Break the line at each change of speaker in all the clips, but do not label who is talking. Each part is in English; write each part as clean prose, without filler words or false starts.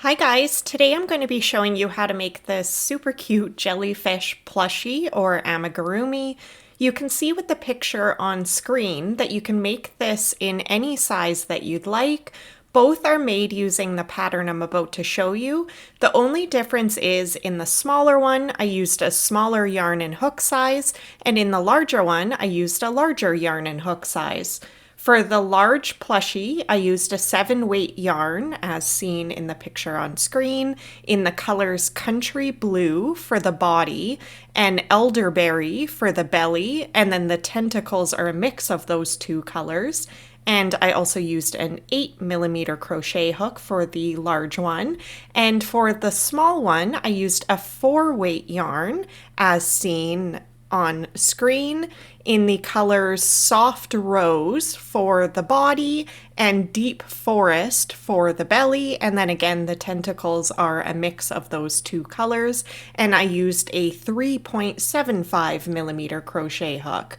Hi guys, today I'm going to be showing you how to make this super cute jellyfish plushie or amigurumi. You can see with the picture on screen that you can make this in any size that you'd like. Both are made using the pattern I'm about to show you. The only difference is in the smaller one, I used a smaller yarn and hook size, and in the larger one, I used a larger yarn and hook size. For the large plushie, I used a 7-weight yarn as seen in the picture on screen in the colors Country Blue for the body and Elderberry for the belly, and then the tentacles are a mix of those two colors. And I also used an 8mm crochet hook for the large one. And for the small one, I used a 4-weight yarn as seen on screen in the colors Soft Rose for the body and Deep Forest for the belly, and then again the tentacles are a mix of those two colors, and I used a 3.75mm crochet hook.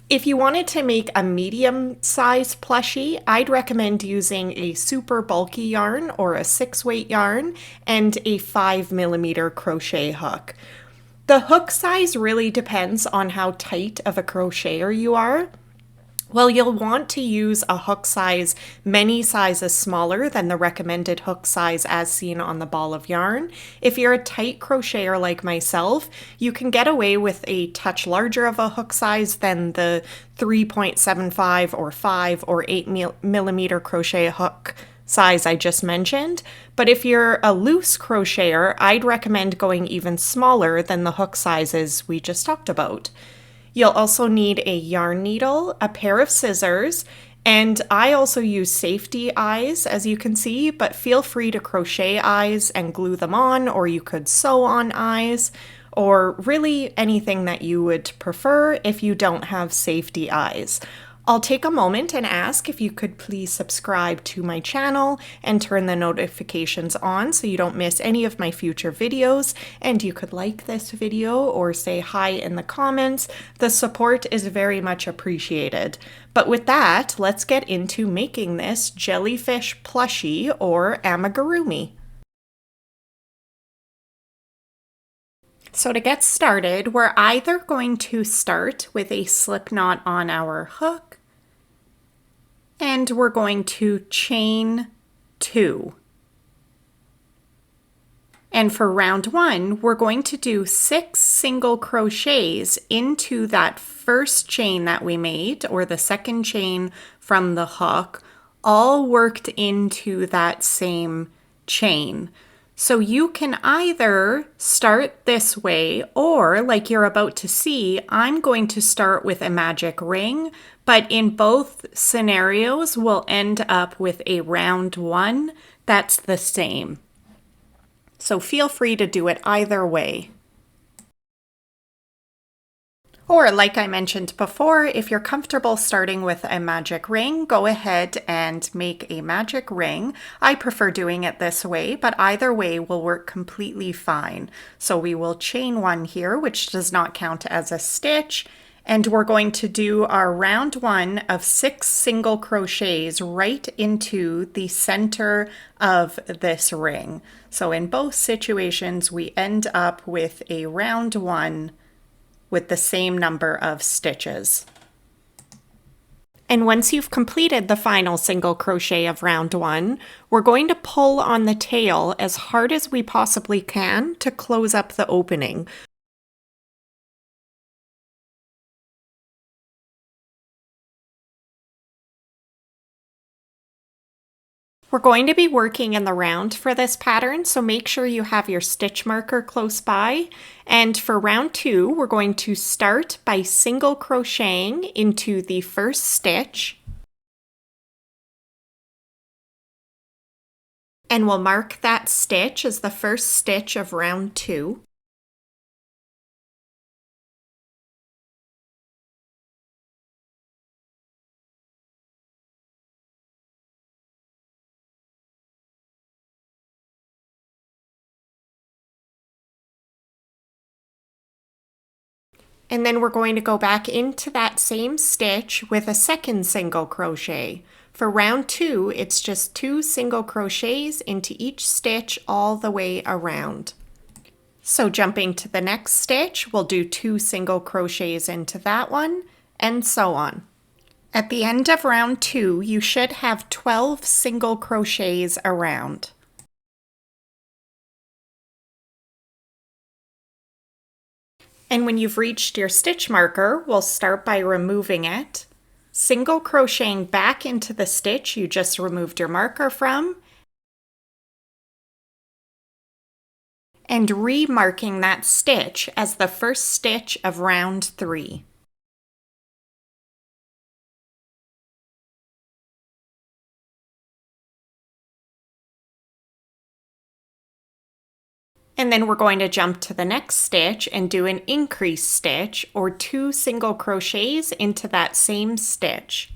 If you wanted to make a medium size plushie, I'd recommend using a super bulky yarn or a 6-weight yarn and a 5mm crochet hook. The hook size really depends on how tight of a crocheter you are. Well, you'll want to use a hook size many sizes smaller than the recommended hook size as seen on the ball of yarn. If you're a tight crocheter like myself, you can get away with a touch larger of a hook size than the 3.75 or 5 or 8mm crochet hook size I just mentioned, but if you're a loose crocheter, I'd recommend going even smaller than the hook sizes we just talked about. You'll also need a yarn needle, a pair of scissors, and I also use safety eyes, as you can see, but feel free to crochet eyes and glue them on, or you could sew on eyes, or really anything that you would prefer if you don't have safety eyes. I'll take a moment and ask if you could please subscribe to my channel and turn the notifications on so you don't miss any of my future videos, and you could like this video or say hi in the comments. The support is very much appreciated. But with that, let's get into making this jellyfish plushie or amigurumi. So to get started, we're either going to start with a slip knot on our hook, and we're going to chain 2. And for round 1, we're going to do 6 single crochets into that first chain that we made, or the second chain from the hook, all worked into that same chain. So you can either start this way, or like you're about to see, I'm going to start with a magic ring, but in both scenarios, we'll end up with a round 1 that's the same. So feel free to do it either way. Or like I mentioned before, if you're comfortable starting with a magic ring, go ahead and make a magic ring. I prefer doing it this way, but either way will work completely fine. So we will chain 1 here, which does not count as a stitch, and we're going to do our round 1 of 6 single crochets right into the center of this ring. So in both situations, we end up with a round 1 with the same number of stitches. And once you've completed the final single crochet of round 1, we're going to pull on the tail as hard as we possibly can to close up the opening. We're going to be working in the round for this pattern, so make sure you have your stitch marker close by. And for round 2, we're going to start by single crocheting into the first stitch. And we'll mark that stitch as the first stitch of round 2. And then we're going to go back into that same stitch with a second single crochet. For round 2, it's just 2 single crochets into each stitch all the way around. So jumping to the next stitch, we'll do 2 single crochets into that one, and so on. At the end of round 2, you should have 12 single crochets around. And when you've reached your stitch marker, we'll start by removing it, single crocheting back into the stitch you just removed your marker from, and remarking that stitch as the first stitch of round 3. And then we're going to jump to the next stitch and do an increase stitch or 2 single crochets into that same stitch.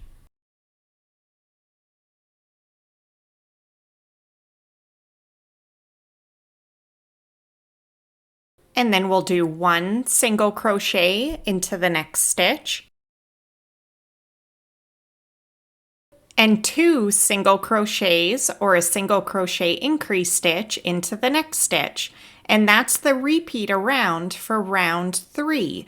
And then we'll do 1 single crochet into the next stitch and 2 single crochets or a single crochet increase stitch into the next stitch. And that's the repeat around for round 3.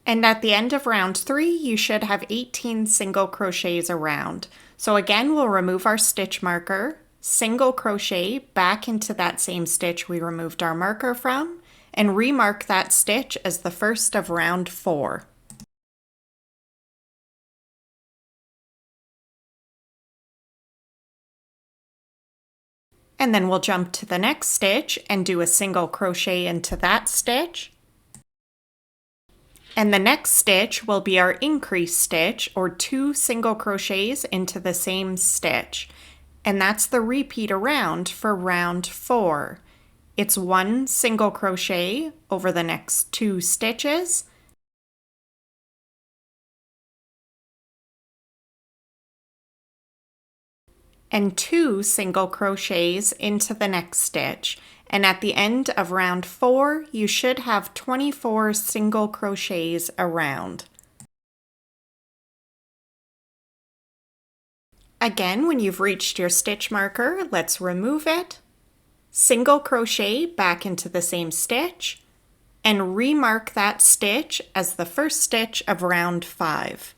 And at the end of round 3, you should have 18 single crochets around. So again, we'll remove our stitch marker, single crochet back into that same stitch we removed our marker from, and remark that stitch as the first of round 4. And then we'll jump to the next stitch and do a single crochet into that stitch. And the next stitch will be our increase stitch or 2 single crochets into the same stitch. And that's the repeat around for round 4. It's 1 single crochet over the next 2 stitches, and 2 single crochets into the next stitch. And at the end of round 4, you should have 24 single crochets around. Again, when you've reached your stitch marker, let's remove it, single crochet back into the same stitch, and remark that stitch as the first stitch of round 5.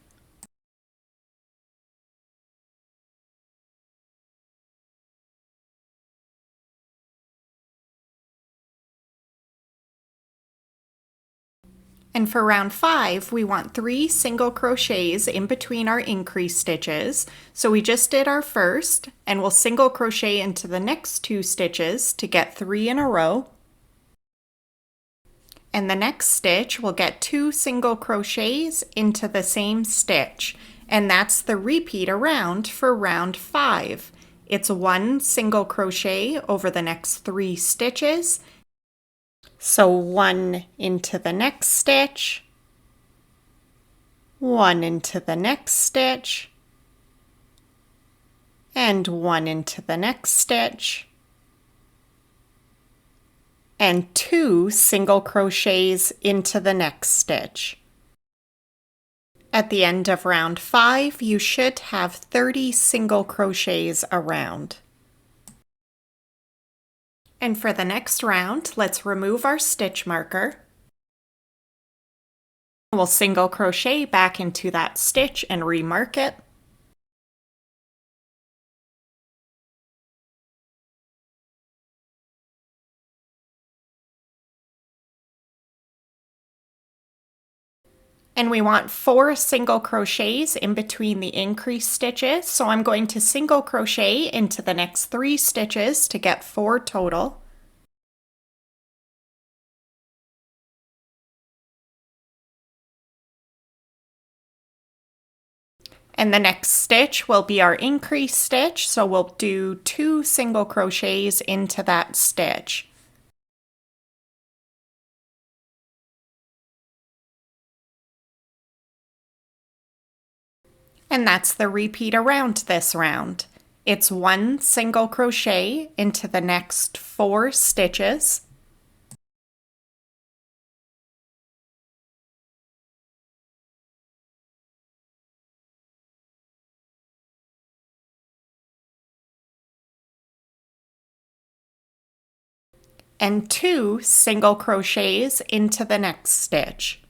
And for round 5, we want 3 single crochets in between our increase stitches. So we just did our first, and we'll single crochet into the next 2 stitches to get 3 in a row. And the next stitch we'll get 2 single crochets into the same stitch. And that's the repeat around for round 5. It's 1 single crochet over the next 3 stitches. So 1 into the next stitch, 1 into the next stitch, and 1 into the next stitch, and 2 single crochets into the next stitch. At the end of round 5, you should have 30 single crochets around. And for the next round, let's remove our stitch marker. We'll single crochet back into that stitch and remark it. And we want 4 single crochets in between the increase stitches. So I'm going to single crochet into the next 3 stitches to get 4 total. And the next stitch will be our increase stitch. So we'll do 2 single crochets into that stitch. And that's the repeat around this round. It's 1 single crochet into the next 4 stitches, and 2 single crochets into the next stitch.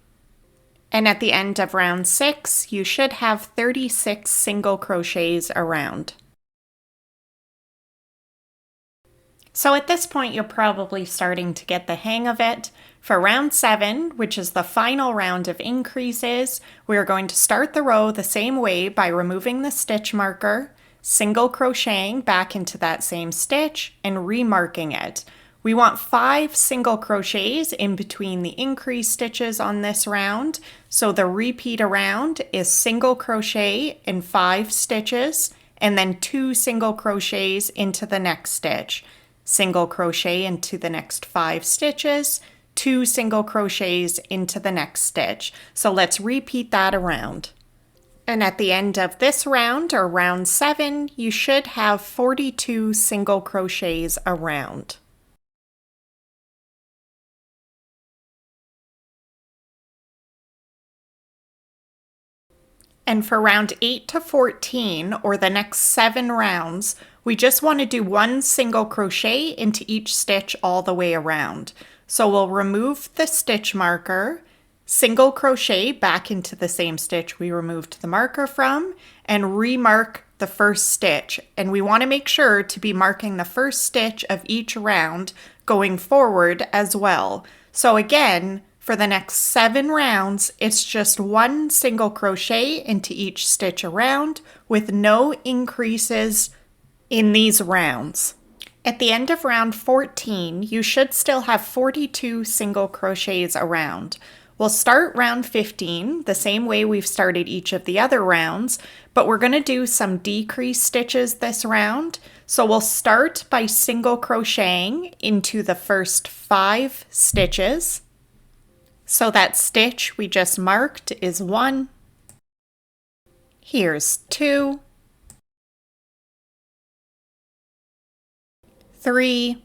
And at the end of round 6, you should have 36 single crochets around. So at this point, you're probably starting to get the hang of it. For round 7, which is the final round of increases, we are going to start the row the same way by removing the stitch marker, single crocheting back into that same stitch, and remarking it. We want 5 single crochets in between the increase stitches on this round, so the repeat around is single crochet in 5 stitches, and then 2 single crochets into the next stitch. Single crochet into the next 5 stitches, 2 single crochets into the next stitch. So let's repeat that around. And at the end of this round, or round 7, you should have 42 single crochets around. And for round 8 to 14, or the next 7 rounds, we just want to do 1 single crochet into each stitch all the way around. So we'll remove the stitch marker, single crochet back into the same stitch we removed the marker from, and remark the first stitch. And we want to make sure to be marking the first stitch of each round going forward as well. So again, for the next 7 rounds, it's just 1 single crochet into each stitch around with no increases in these rounds. At the end of round 14, you should still have 42 single crochets around. We'll start round 15 the same way we've started each of the other rounds, but we're going to do some decrease stitches this round. So we'll start by single crocheting into the first 5 stitches. So that stitch we just marked is 1. Here's 2, 3,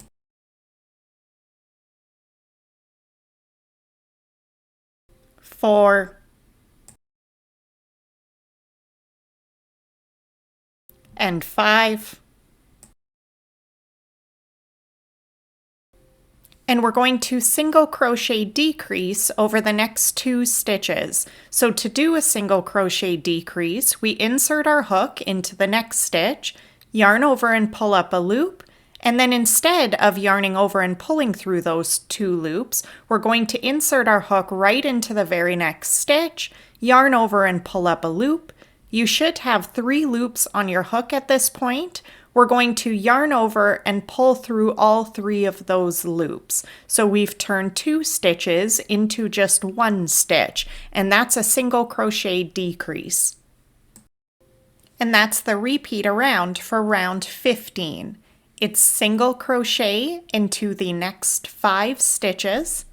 4, and 5. And we're going to single crochet decrease over the next 2 stitches. So to do a single crochet decrease, we insert our hook into the next stitch, yarn over and pull up a loop, and then instead of yarning over and pulling through those 2 loops, we're going to insert our hook right into the very next stitch, yarn over and pull up a loop. You should have 3 loops on your hook at this point. We're going to yarn over and pull through all 3 of those loops. So we've turned 2 stitches into just 1 stitch, and that's a single crochet decrease. And that's the repeat around for round 15. It's single crochet into the next 5 stitches,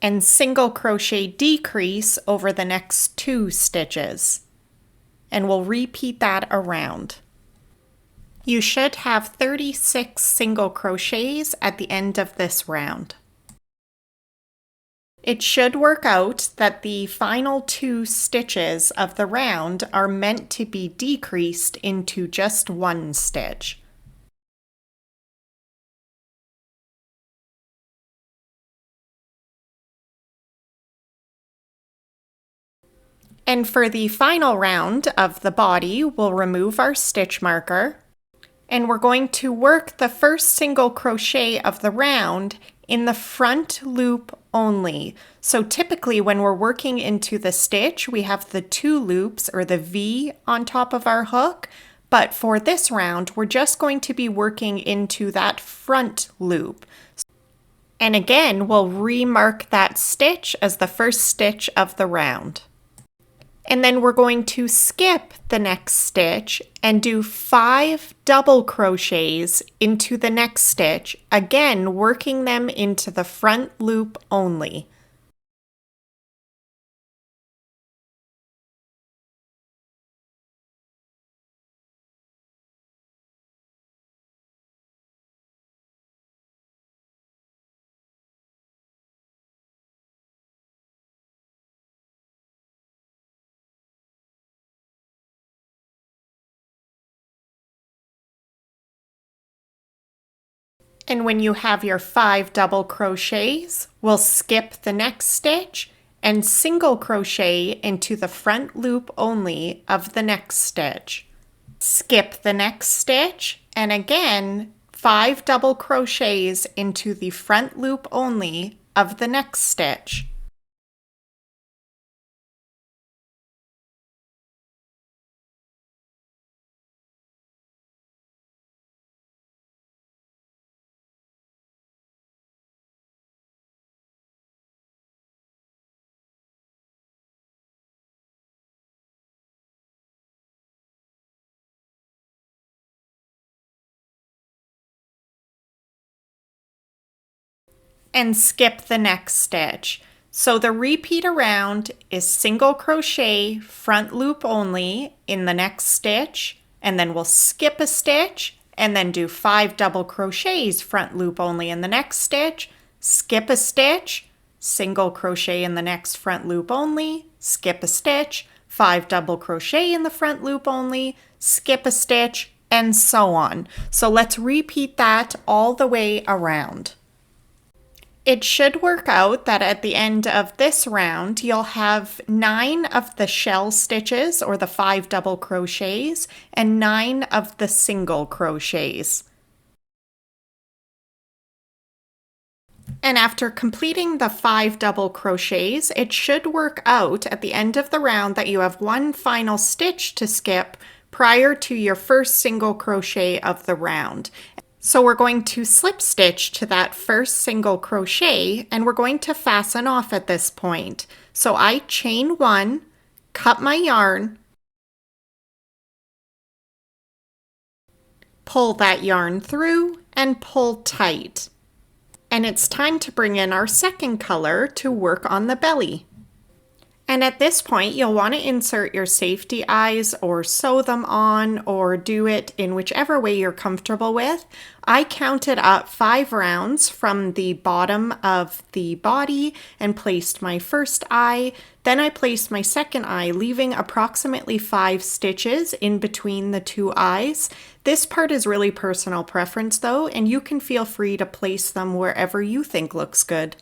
and single crochet decrease over the next 2 stitches. And we'll repeat that around. You should have 36 single crochets at the end of this round. It should work out that the final 2 stitches of the round are meant to be decreased into just 1 stitch. And for the final round of the body, we'll remove our stitch marker, and we're going to work the first single crochet of the round in the front loop only. So typically when we're working into the stitch, we have the 2 loops or the V on top of our hook, but for this round, we're just going to be working into that front loop. And again, we'll remark that stitch as the first stitch of the round. And then we're going to skip the next stitch and do 5 double crochets into the next stitch, again working them into the front loop only. And when you have your 5 double crochets, we'll skip the next stitch and single crochet into the front loop only of the next stitch. Skip the next stitch and again 5 double crochets into the front loop only of the next stitch. And skip the next stitch. So the repeat around is single crochet front loop only in the next stitch, and then we'll skip a stitch and then do 5 double crochets front loop only in the next stitch, skip a stitch, single crochet in the next front loop only, skip a stitch, 5 double crochet in the front loop only, skip a stitch, and so on. So let's repeat that all the way around. It should work out that at the end of this round, you'll have 9 of the shell stitches or the 5 double crochets and 9 of the single crochets. And after completing the 5 double crochets, it should work out at the end of the round that you have one final stitch to skip prior to your first single crochet of the round. So we're going to slip stitch to that first single crochet and we're going to fasten off at this point. So I chain 1, cut my yarn, pull that yarn through and pull tight. And it's time to bring in our second color to work on the belly. And at this point, you'll want to insert your safety eyes or sew them on or do it in whichever way you're comfortable with. I counted up 5 rounds from the bottom of the body and placed my first eye. Then I placed my second eye, leaving approximately 5 stitches in between the 2 eyes. This part is really personal preference though, and you can feel free to place them wherever you think looks good.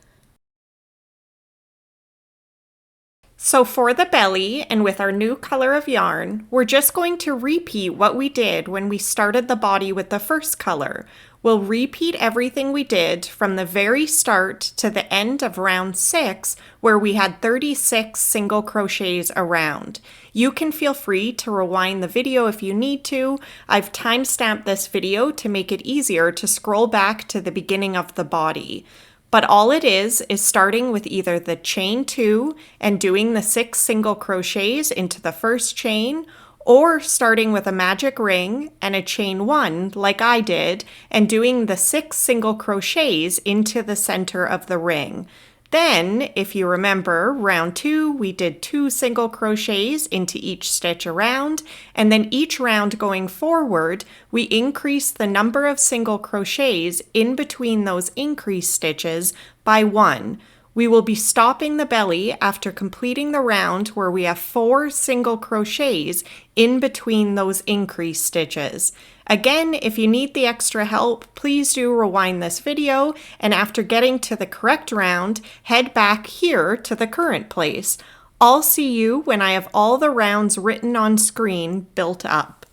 So for the belly, and with our new color of yarn, we're just going to repeat what we did when we started the body with the first color. We'll repeat everything we did from the very start to the end of round 6, where we had 36 single crochets around. You can feel free to rewind the video if you need to. I've time-stamped this video to make it easier to scroll back to the beginning of the body. But all it is starting with either the chain 2 and doing the 6 single crochets into the first chain, or starting with a magic ring and a chain 1 like I did and doing the 6 single crochets into the center of the ring. Then, if you remember, round 2, we did 2 single crochets into each stitch around, and then each round going forward, we increased the number of single crochets in between those increased stitches by 1. We will be stopping the belly after completing the round where we have 4 single crochets in between those increased stitches. Again, if you need the extra help, please do rewind this video, and after getting to the correct round, head back here to the current place. I'll see you when I have all the rounds written on screen built up.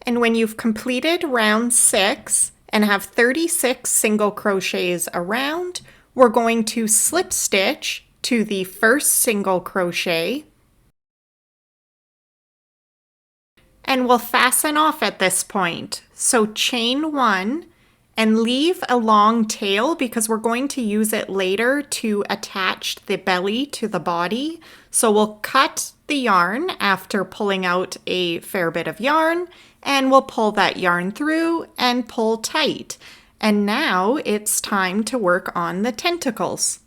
And when you've completed round 6 and have 36 single crochets around, we're going to slip stitch to the first single crochet, and we'll fasten off at this point. So chain 1 and leave a long tail because we're going to use it later to attach the belly to the body. So we'll cut the yarn after pulling out a fair bit of yarn, and we'll pull that yarn through and pull tight. And now it's time to work on the tentacles.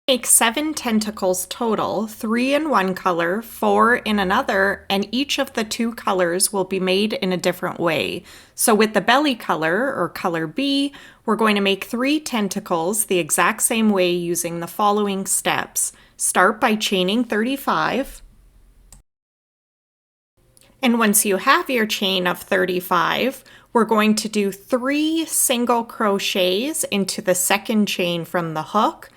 Make 7 tentacles total, 3 in one color, 4 in another, and each of the 2 colors will be made in a different way. So with the belly color, or color B, we're going to make 3 tentacles the exact same way using the following steps. Start by chaining 35, And once you have your chain of 35, we're going to do 3 single crochets into the second chain from the hook.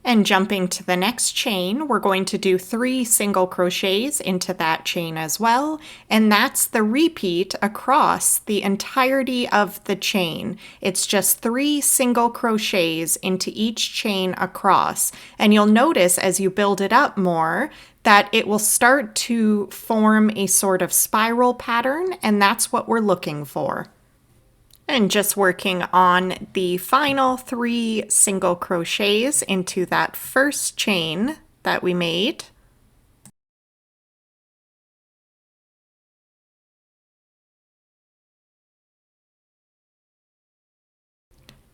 And jumping to the next chain, we're going to do 3 single crochets into that chain as well, and that's the repeat across the entirety of the chain. It's just 3 single crochets into each chain across, and you'll notice as you build it up more that it will start to form a sort of spiral pattern, and that's what we're looking for. And just working on the final 3 single crochets into that first chain that we made.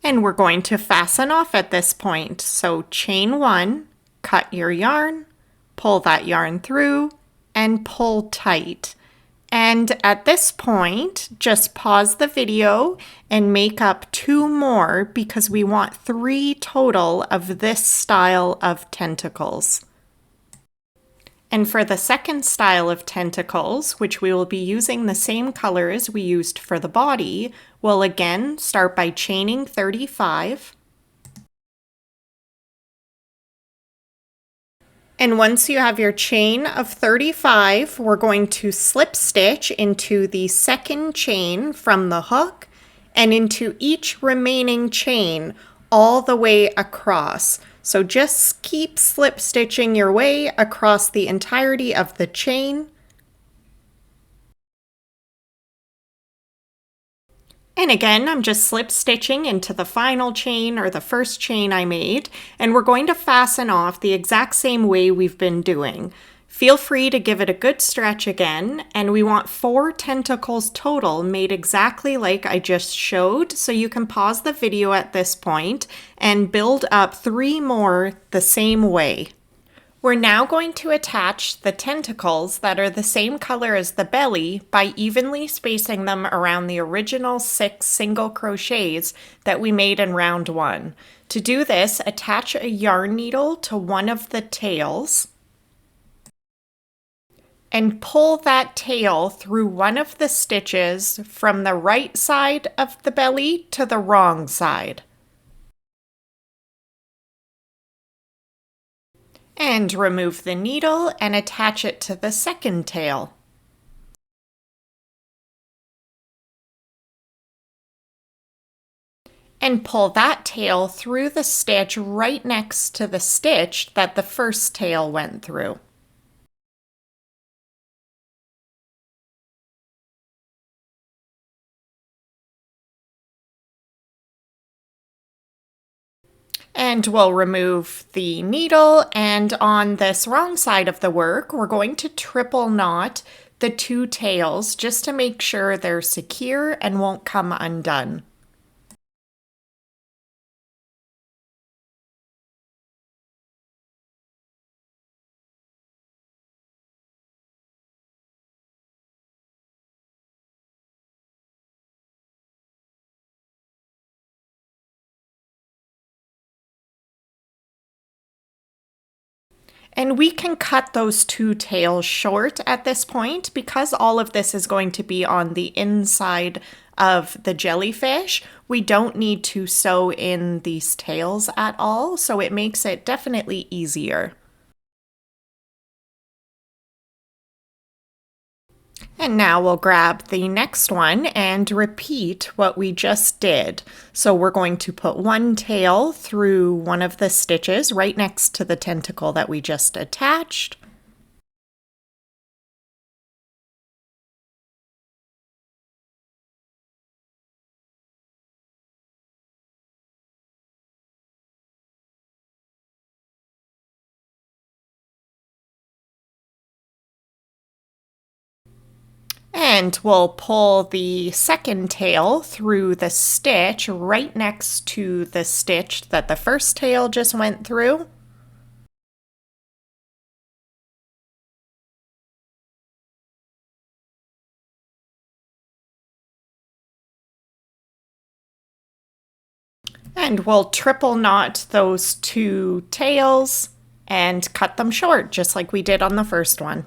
And we're going to fasten off at this point. So chain 1, cut your yarn, pull that yarn through, and pull tight. And at this point, just pause the video and make up 2 more because we want 3 total of this style of tentacles. And for the second style of tentacles, which we will be using the same color as we used for the body, we'll again start by chaining 35. And once you have your chain of 35, we're going to slip stitch into the second chain from the hook and into each remaining chain all the way across. So just keep slip stitching your way across the entirety of the chain. And again, I'm just slip stitching into the final chain or the first chain I made, and we're going to fasten off the exact same way we've been doing. Feel free to give it a good stretch again, and we want 4 tentacles total made exactly like I just showed, so you can pause the video at this point and build up 3 more the same way. We're now going to attach the tentacles that are the same color as the belly by evenly spacing them around the original 6 single crochets that we made in round 1. To do this, attach a yarn needle to one of the tails and pull that tail through one of the stitches from the right side of the belly to the wrong side. And remove the needle and attach it to the second tail. And pull that tail through the stitch right next to the stitch that the first tail went through. And we'll remove the needle, and on this wrong side of the work, we're going to triple knot the 2 tails just to make sure they're secure and won't come undone. And we can cut those 2 tails short at this point because all of this is going to be on the inside of the jellyfish. We don't need to sew in these tails at all, so it makes it definitely easier. And now we'll grab the next one and repeat what we just did. So we're going to put one tail through one of the stitches right next to the tentacle that we just attached. And we'll pull the second tail through the stitch right next to the stitch that the first tail just went through. And we'll triple knot those two tails and cut them short, just like we did on the first one.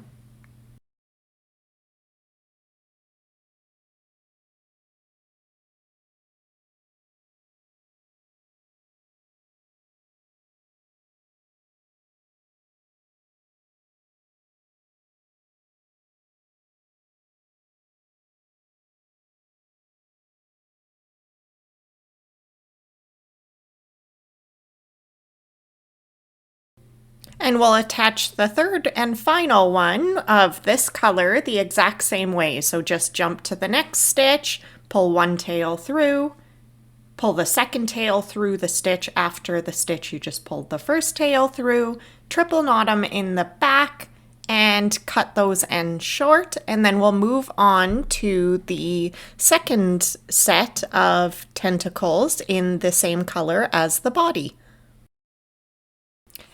And we'll attach the third and final one of this color the exact same way. So just jump to the next stitch, pull one tail through, pull the second tail through the stitch after the stitch you just pulled the first tail through, triple knot them in the back, and cut those ends short. And then we'll move on to the second set of tentacles in the same color as the body.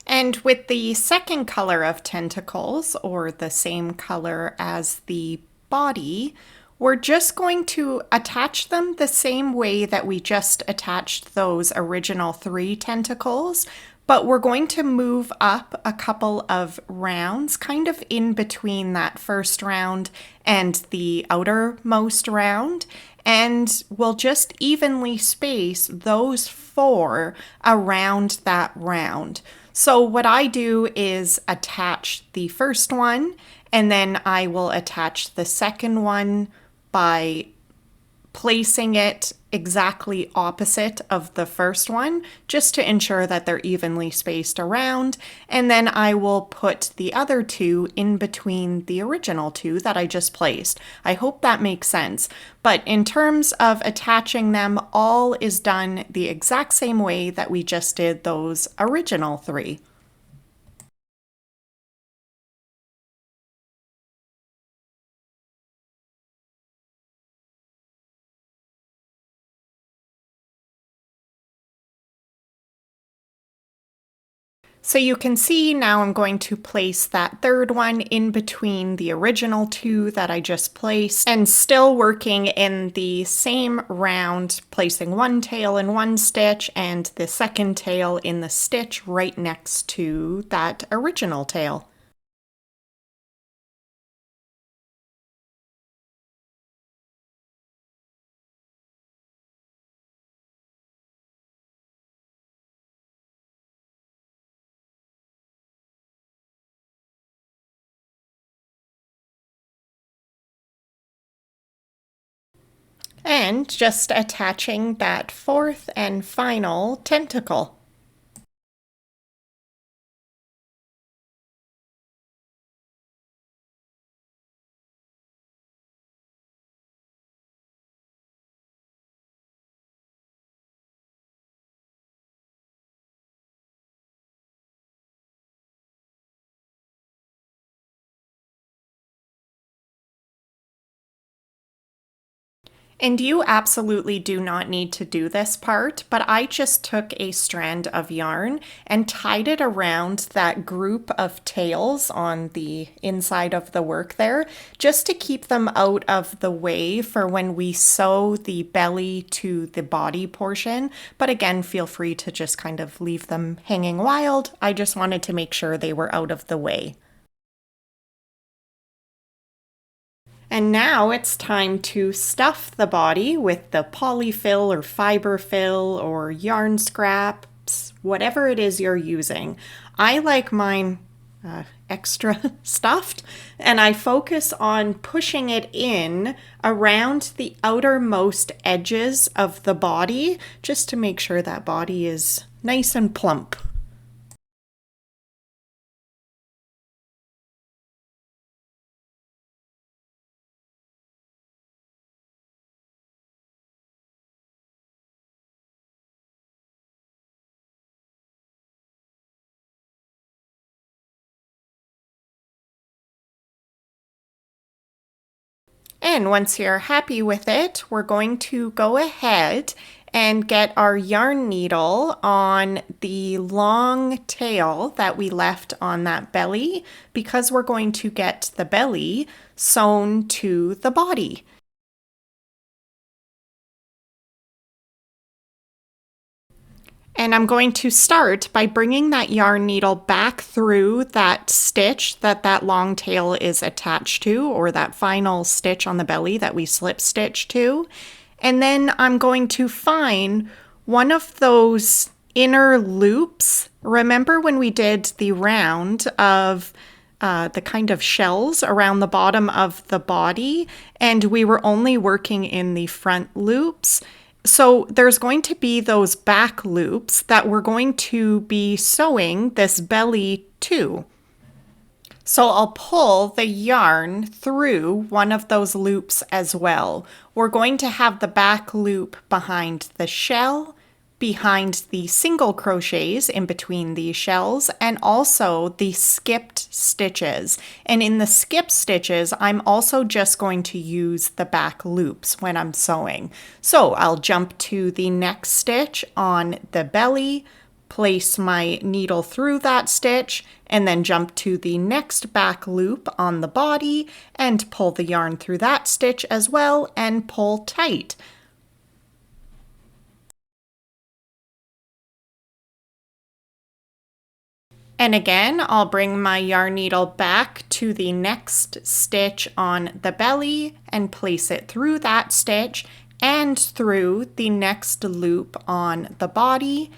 And with the second color of tentacles, or the same color as the body, we're just going to attach them the same way that we just attached those original 3 tentacles, but we're going to move up a couple of rounds, kind of in between that first round and the outermost round, and we'll just evenly space those 4 around that round. So what I do is attach the first one, and then I will attach the second one by placing it exactly opposite of the first one, just to ensure that they're evenly spaced around. And then I will put the other 2 in between the original 2 that I just placed. I hope that makes sense. But in terms of attaching them, all is done the exact same way that we just did those original 3. So you can see now I'm going to place that third one in between the original 2 that I just placed, and still working in the same round, placing one tail in one stitch and the second tail in the stitch right next to that original tail. And just attaching that fourth and final tentacle. And you absolutely do not need to do this part, but I just took a strand of yarn and tied it around that group of tails on the inside of the work there, just to keep them out of the way for when we sew the belly to the body portion. But again, feel free to just kind of leave them hanging wild. I just wanted to make sure they were out of the way. And now it's time to stuff the body with the polyfill or fiber fill or yarn scraps, whatever it is you're using. I like mine extra stuffed, and I focus on pushing it in around the outermost edges of the body, just to make sure that body is nice and plump. And once you're happy with it, we're going to go ahead and get our yarn needle on the long tail that we left on that belly, because we're going to get the belly sewn to the body. And I'm going to start by bringing that yarn needle back through that stitch that long tail is attached to, or that final stitch on the belly that we slip stitch to. And then I'm going to find one of those inner loops. Remember when we did the round of the kind of shells around the bottom of the body, and we were only working in the front loops? So there's going to be those back loops that we're going to be sewing this belly to. So I'll pull the yarn through one of those loops as well. We're going to have the back loop behind the shell, behind the single crochets in between the shells, and also the skipped stitches. And in the skipped stitches, I'm also just going to use the back loops when I'm sewing. So I'll jump to the next stitch on the belly, place my needle through that stitch, and then jump to the next back loop on the body and pull the yarn through that stitch as well and pull tight. And again, I'll bring my yarn needle back to the next stitch on the belly and place it through that stitch and through the next loop on the body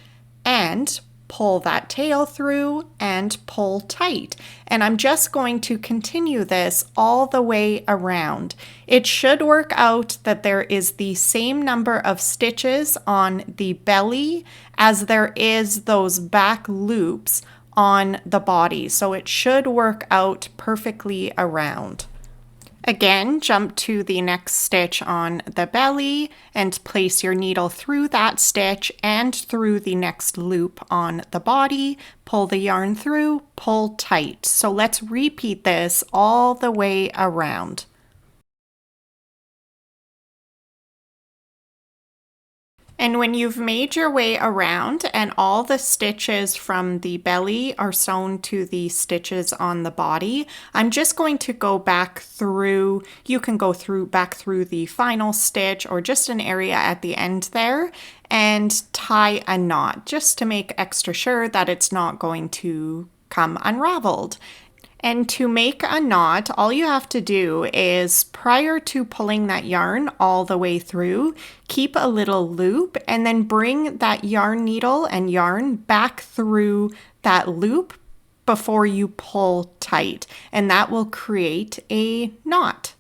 and pull that tail through and pull tight. And I'm just going to continue this all the way around. It should work out that there is the same number of stitches on the belly as there is those back loops on the body, so it should work out perfectly around. Again, jump to the next stitch on the belly and place your needle through that stitch and through the next loop on the body, pull the yarn through, pull tight. So let's repeat this all the way around. And when you've made your way around and all the stitches from the belly are sewn to the stitches on the body, I'm just going to go back through. You can go back through the final stitch or just an area at the end there and tie a knot just to make extra sure that it's not going to come unraveled. And to make a knot, all you have to do is, prior to pulling that yarn all the way through, keep a little loop and then bring that yarn needle and yarn back through that loop before you pull tight, and that will create a knot.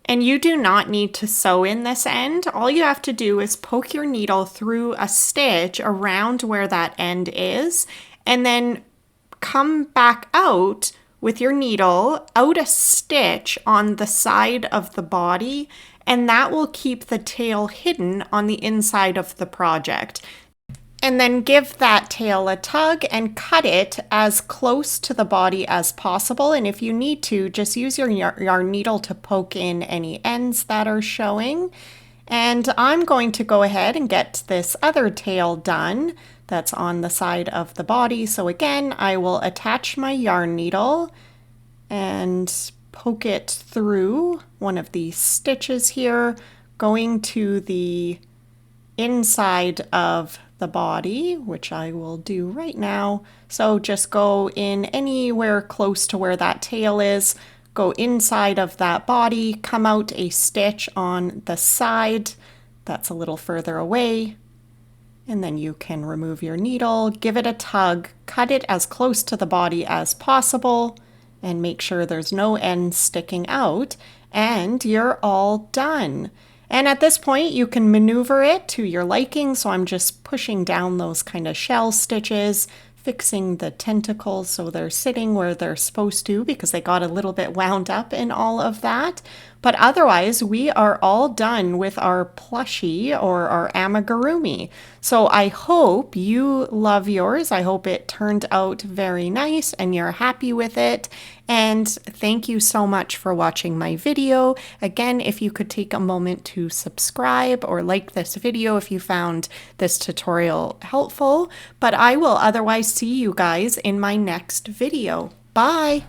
And you do not need to sew in this end. All you have to do is poke your needle through a stitch around where that end is, and then come back out with your needle out a stitch on the side of the body, and that will keep the tail hidden on the inside of the project. And then give that tail a tug and cut it as close to the body as possible. And if you need to, just use your yarn needle to poke in any ends that are showing. And I'm going to go ahead and get this other tail done that's on the side of the body. So again, I will attach my yarn needle and poke it through one of these stitches here, going to the inside of the body, which I will do right now. So just go in anywhere close to where that tail is, go inside of that body, come out a stitch on the side that's a little further away, and then you can remove your needle, give it a tug, cut it as close to the body as possible, and make sure there's no end sticking out, and you're all done. And at this point, you can maneuver it to your liking. So I'm just pushing down those kind of shell stitches, fixing the tentacles so they're sitting where they're supposed to because they got a little bit wound up in all of that. But otherwise, we are all done with our plushie or our amigurumi. So I hope you love yours. I hope it turned out very nice and you're happy with it. And thank you so much for watching my video. Again, if you could take a moment to subscribe or like this video if you found this tutorial helpful. But I will otherwise see you guys in my next video. Bye!